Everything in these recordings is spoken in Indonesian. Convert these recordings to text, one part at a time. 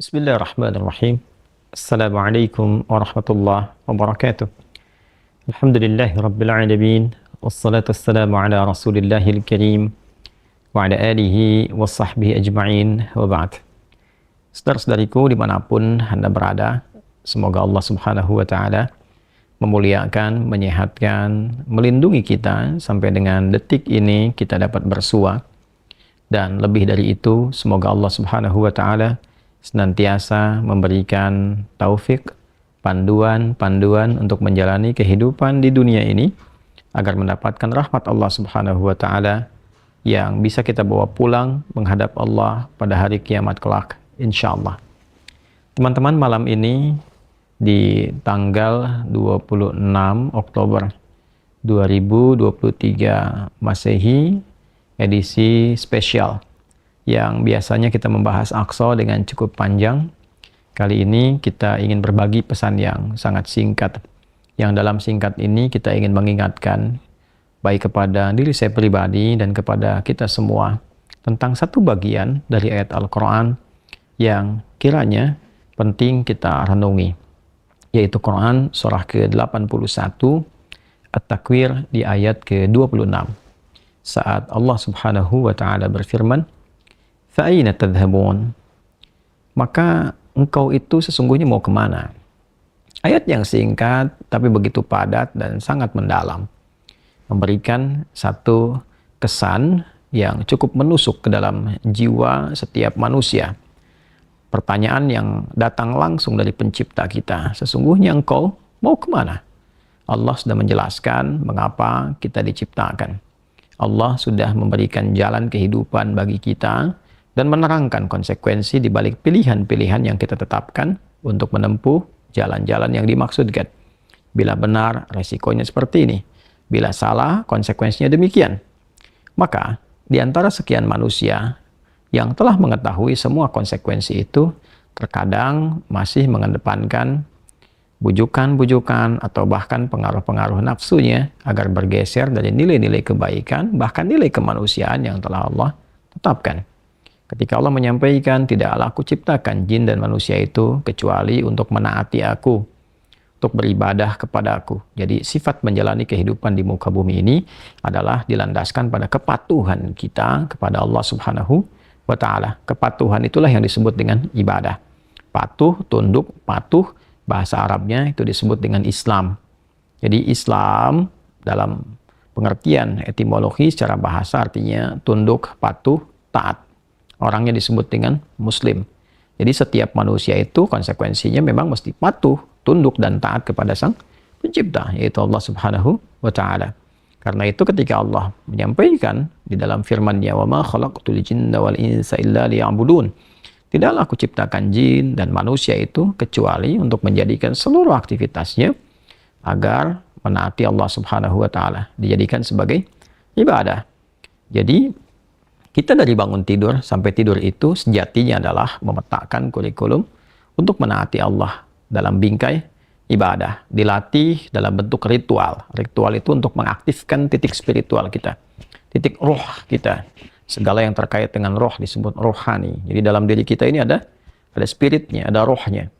Bismillahirrahmanirrahim. Assalamualaikum warahmatullahi wabarakatuh. Alhamdulillahi rabbil alamin. Wassalatu wassalamu ala rasulillahil karim wa ala alihi wa sahbihi ajma'in wa ba'd. Saudara-saudariku dimanapun Anda berada, semoga Allah subhanahu wa ta'ala memuliakan, menyehatkan, melindungi kita sampai dengan detik ini kita dapat bersua. Dan lebih dari itu, semoga Allah subhanahu wa ta'ala senantiasa memberikan taufik, panduan untuk menjalani kehidupan di dunia ini agar mendapatkan rahmat Allah Subhanahu wa taala yang bisa kita bawa pulang menghadap Allah pada hari kiamat kelak insyaallah. Teman-teman, malam ini di tanggal 26 Oktober 2023 Masehi, edisi spesial yang biasanya kita membahas Aqsa dengan cukup panjang. Kali ini kita ingin berbagi pesan yang sangat singkat. Yang dalam singkat ini kita ingin mengingatkan baik kepada diri saya pribadi dan kepada kita semua tentang satu bagian dari ayat Al-Quran yang kiranya penting kita renungi, yaitu Quran surah ke-81 At-Takwir di ayat ke-26. Saat Allah Subhanahu wa ta'ala berfirman, "Fa'aina tadhhabun?" Maka engkau itu sesungguhnya mau kemana? Ayat yang singkat tapi begitu padat dan sangat mendalam, memberikan satu kesan yang cukup menusuk ke dalam jiwa setiap manusia. Pertanyaan yang datang langsung dari pencipta kita, sesungguhnya engkau mau kemana? Allah sudah menjelaskan mengapa kita diciptakan. Allah sudah memberikan jalan kehidupan bagi kita dan menerangkan konsekuensi di balik pilihan-pilihan yang kita tetapkan untuk menempuh jalan-jalan yang dimaksudkan. Bila benar, resikonya seperti ini. Bila salah, konsekuensinya demikian. Maka, di antara sekian manusia yang telah mengetahui semua konsekuensi itu, terkadang masih mengedepankan bujukan-bujukan atau bahkan pengaruh-pengaruh nafsunya agar bergeser dari nilai-nilai kebaikan, bahkan nilai kemanusiaan yang telah Allah tetapkan. Ketika Allah menyampaikan, tidaklah aku ciptakan jin dan manusia itu kecuali untuk menaati aku, untuk beribadah kepada aku. Jadi sifat menjalani kehidupan di muka bumi ini adalah dilandaskan pada kepatuhan kita kepada Allah Subhanahu wa ta'ala. Kepatuhan itulah yang disebut dengan ibadah. Patuh, tunduk, patuh, bahasa Arabnya itu disebut dengan Islam. Jadi Islam dalam pengertian etimologi secara bahasa artinya tunduk, patuh, taat. Orangnya disebut dengan Muslim. Jadi setiap manusia itu konsekuensinya memang mesti patuh, tunduk, dan taat kepada Sang Pencipta, yaitu Allah Subhanahu wa ta'ala. Karena itu ketika Allah menyampaikan di dalam firman-Nya, "Wa ma khalaqtul jinna wal insa illa liya'budun." Tidaklah aku ciptakan jin dan manusia itu kecuali untuk menjadikan seluruh aktivitasnya agar menaati Allah Subhanahu wa ta'ala, dijadikan sebagai ibadah. Jadi kita dari bangun tidur sampai tidur itu sejatinya adalah memetakan kurikulum untuk menaati Allah dalam bingkai ibadah. Dilatih dalam bentuk ritual. Ritual itu untuk mengaktifkan titik spiritual kita, titik roh kita. Segala yang terkait dengan roh disebut rohani. Jadi dalam diri kita ini ada spiritnya, ada rohnya.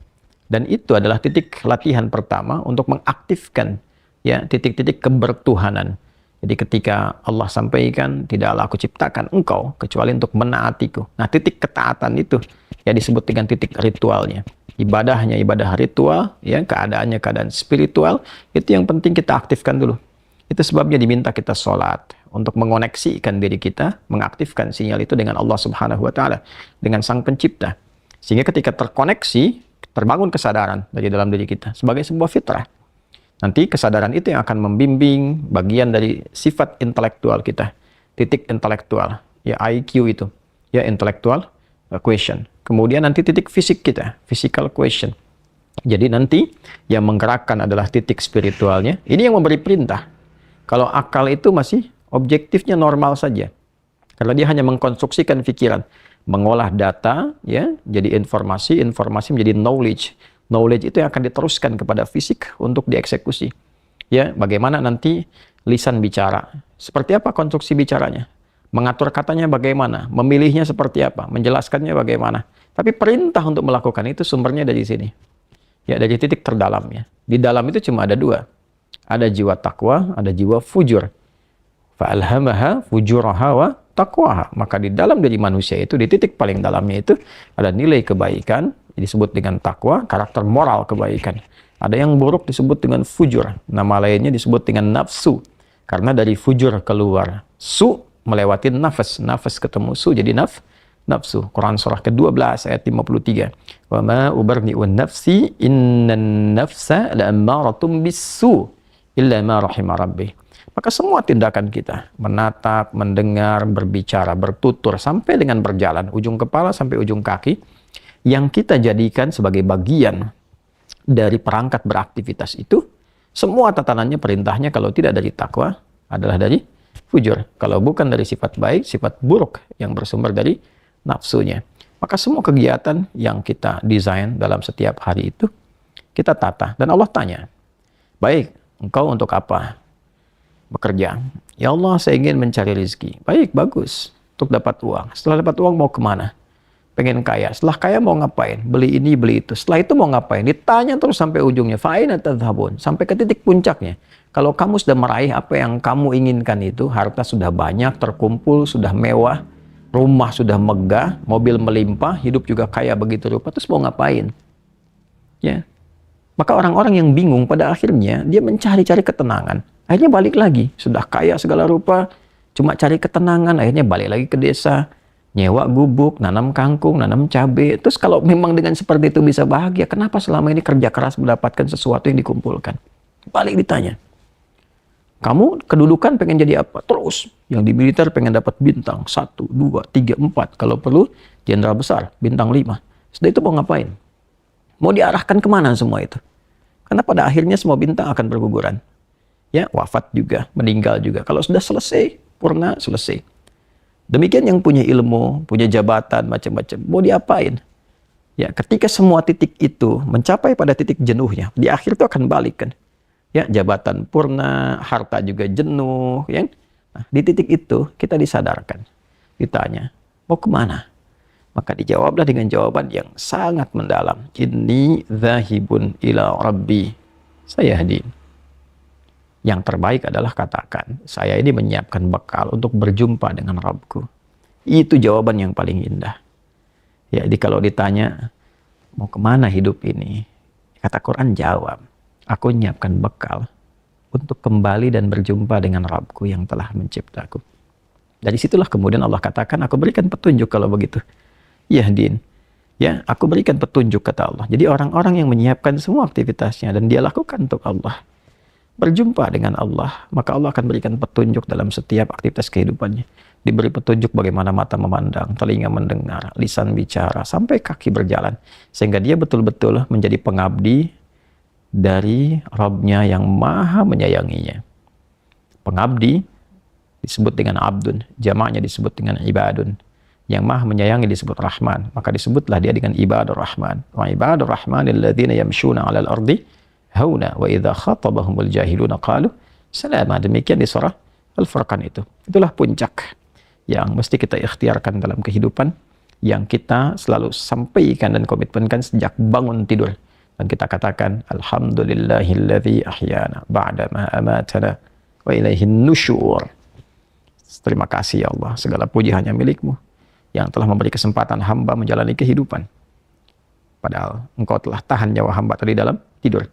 Dan itu adalah titik latihan pertama untuk mengaktifkan ya titik-titik kebertuhanan. Jadi ketika Allah sampaikan, tidaklah aku ciptakan engkau kecuali untuk menaatiku. Nah, titik ketaatan itu ya disebut dengan titik ritualnya. Ibadahnya ibadah ritual, ya keadaannya keadaan spiritual, itu yang penting kita aktifkan dulu. Itu sebabnya diminta kita sholat untuk mengoneksikan diri kita, mengaktifkan sinyal itu dengan Allah Subhanahu wa ta'ala, dengan Sang Pencipta. Sehingga ketika terkoneksi, terbangun kesadaran dari dalam diri kita sebagai sebuah fitrah. Nanti kesadaran itu yang akan membimbing bagian dari sifat intelektual kita, titik intelektual, ya IQ itu, ya intellectual question. Kemudian nanti titik fisik kita, physical question. Jadi nanti yang menggerakkan adalah titik spiritualnya. Ini yang memberi perintah. Kalau akal itu masih objektifnya normal saja. Kalau dia hanya mengkonstruksikan pikiran, mengolah data, ya, jadi informasi menjadi knowledge. Knowledge itu yang akan diteruskan kepada fisik untuk dieksekusi. Ya, bagaimana nanti lisan bicara? Seperti apa konstruksi bicaranya? mengatur katanya bagaimana, memilihnya seperti apa, menjelaskannya bagaimana. Tapi perintah untuk melakukan itu sumbernya dari sini. Ya, dari titik terdalamnya. Di dalam itu cuma ada dua. Ada jiwa takwa, ada jiwa fujur. Fa'alhamaha fujuraha wa taqwaha. Maka di dalam diri manusia itu, di titik paling dalamnya itu, ada nilai kebaikan, disebut dengan takwa, karakter moral kebaikan. Ada yang buruk disebut dengan fujur. Nama lainnya disebut dengan nafsu. Karena dari fujur keluar su, melewati nafas. Nafas ketemu su, jadi nafsu. Quran surah ke-12 ayat 53. Wa ma ubarni'un nafsi innan nafsa la'ammaratum bisu illa ma rahima rabbi. Maka semua tindakan kita, menatap, mendengar, berbicara, bertutur, sampai dengan berjalan, ujung kepala sampai ujung kaki, yang kita jadikan sebagai bagian dari perangkat beraktivitas itu, semua tatanannya, perintahnya, kalau tidak dari takwa, adalah dari fujur. Kalau bukan dari sifat baik, sifat buruk yang bersumber dari nafsunya. Maka semua kegiatan yang kita desain dalam setiap hari itu, kita tata. Dan Allah tanya, baik, engkau untuk apa bekerja? Ya Allah, saya ingin mencari rezeki. Baik, bagus. Untuk dapat uang. Setelah dapat uang mau kemana? Pengen kaya. Setelah kaya mau ngapain? Beli ini, beli itu. Setelah itu mau ngapain? Ditanya terus sampai ujungnya. Fa'aina tadhhabun. Sampai ke titik puncaknya. Kalau kamu sudah meraih apa yang kamu inginkan itu, harta sudah banyak, terkumpul, sudah mewah, rumah sudah megah, mobil melimpah, hidup juga kaya begitu rupa, terus mau ngapain? Ya. Maka orang-orang yang bingung pada akhirnya dia mencari-cari ketenangan. Akhirnya balik lagi, sudah kaya segala rupa, cuma cari ketenangan, akhirnya balik lagi ke desa, nyewa gubuk, nanam kangkung, nanam cabai. Terus kalau memang dengan seperti itu bisa bahagia, kenapa selama ini kerja keras mendapatkan sesuatu yang dikumpulkan? Balik ditanya. Kamu kedudukan pengen jadi apa? Terus, yang di militer pengen dapat bintang 1, 2, 3, 4. Kalau perlu, jenderal besar, bintang 5. Setelah itu mau ngapain? Mau diarahkan kemana semua itu? Karena pada akhirnya semua bintang akan berguguran. Ya, wafat juga, meninggal juga. Kalau sudah selesai, purna, selesai. Demikian yang punya ilmu, punya jabatan, macam-macam. Mau diapain? Ya, ketika semua titik itu mencapai pada titik jenuhnya, di akhir itu akan balik kan. Ya, jabatan purna, harta juga jenuh, ya. Nah, di titik itu kita disadarkan. Ditanya, mau kemana? Maka dijawablah dengan jawaban yang sangat mendalam. Inni dzahibun ila rabbi sayahdin. Yang terbaik adalah katakan, saya ini menyiapkan bekal untuk berjumpa dengan Rabbku. Itu jawaban yang paling indah. Ya, jadi kalau ditanya, mau kemana hidup ini? Kata Quran jawab, aku menyiapkan bekal untuk kembali dan berjumpa dengan Rabbku yang telah menciptaku. Dari situlah kemudian Allah katakan, aku berikan petunjuk kalau begitu. Yahdin. Ya, aku berikan petunjuk kata Allah. Jadi orang-orang yang menyiapkan semua aktivitasnya dan dia lakukan untuk Allah, berjumpa dengan Allah, maka Allah akan berikan petunjuk dalam setiap aktivitas kehidupannya. Diberi petunjuk bagaimana mata memandang, telinga mendengar, lisan bicara, sampai kaki berjalan. Sehingga dia betul-betul menjadi pengabdi dari Rabb-Nya yang maha menyayanginya. Pengabdi disebut dengan abdun, jamaknya disebut dengan ibadun. Yang maha menyayangi disebut Rahman, maka disebutlah dia dengan ibadur Rahman. Wa ibadur Rahmanil ladzina yamshuna 'alal ardi hauna wa idza khatabahumul jahiluna qalu salama. Demikian di surah Al-Furqan itu. Itulah puncak yang mesti kita ikhtiarkan dalam kehidupan, yang kita selalu sampaikan dan komitmenkan sejak bangun tidur. Dan kita katakan alhamdulillahilladzi ahyana ba'da ma amatana wa ilaihin nusyur. Terima kasih ya Allah, segala puji hanya milik-Mu yang telah memberi kesempatan hamba menjalani kehidupan. Padahal Engkau telah tahan nyawa hamba tadi dalam tidur.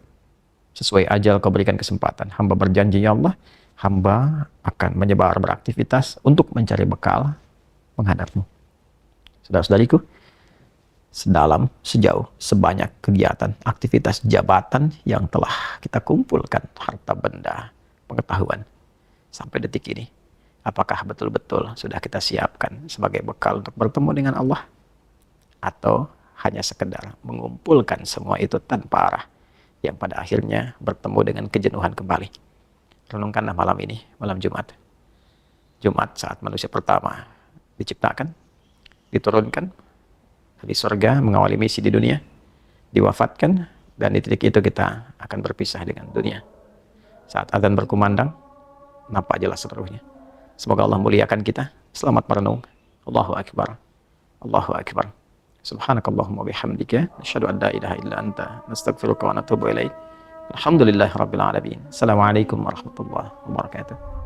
Sesuai ajal Kau berikan kesempatan. Hamba berjanji ya Allah, hamba akan menyebar beraktivitas untuk mencari bekal menghadap-Mu. Saudara-saudariku, sedalam, sejauh, sebanyak kegiatan, aktivitas jabatan yang telah kita kumpulkan, harta benda, pengetahuan, sampai detik ini, apakah betul-betul sudah kita siapkan sebagai bekal untuk bertemu dengan Allah? Atau hanya sekedar mengumpulkan semua itu tanpa arah, yang pada akhirnya bertemu dengan kejenuhan kembali? Renungkanlah malam ini, malam Jumat. Jumat saat manusia pertama diciptakan, diturunkan di surga, mengawali misi di dunia, diwafatkan, dan di titik itu kita akan berpisah dengan dunia. Saat azan berkumandang, nampak jelas seluruhnya. Semoga Allah muliakan kita, Selamat merenung. Allahu Akbar. Allahu Akbar. Subhanakallahumma bihamdika nasyhadu an la ilaha illa anta nastaghfiruka wa natubu ilaik. Alhamdulillahirabbil alamin. Assalamualaikum warahmatullahi wabarakatuh.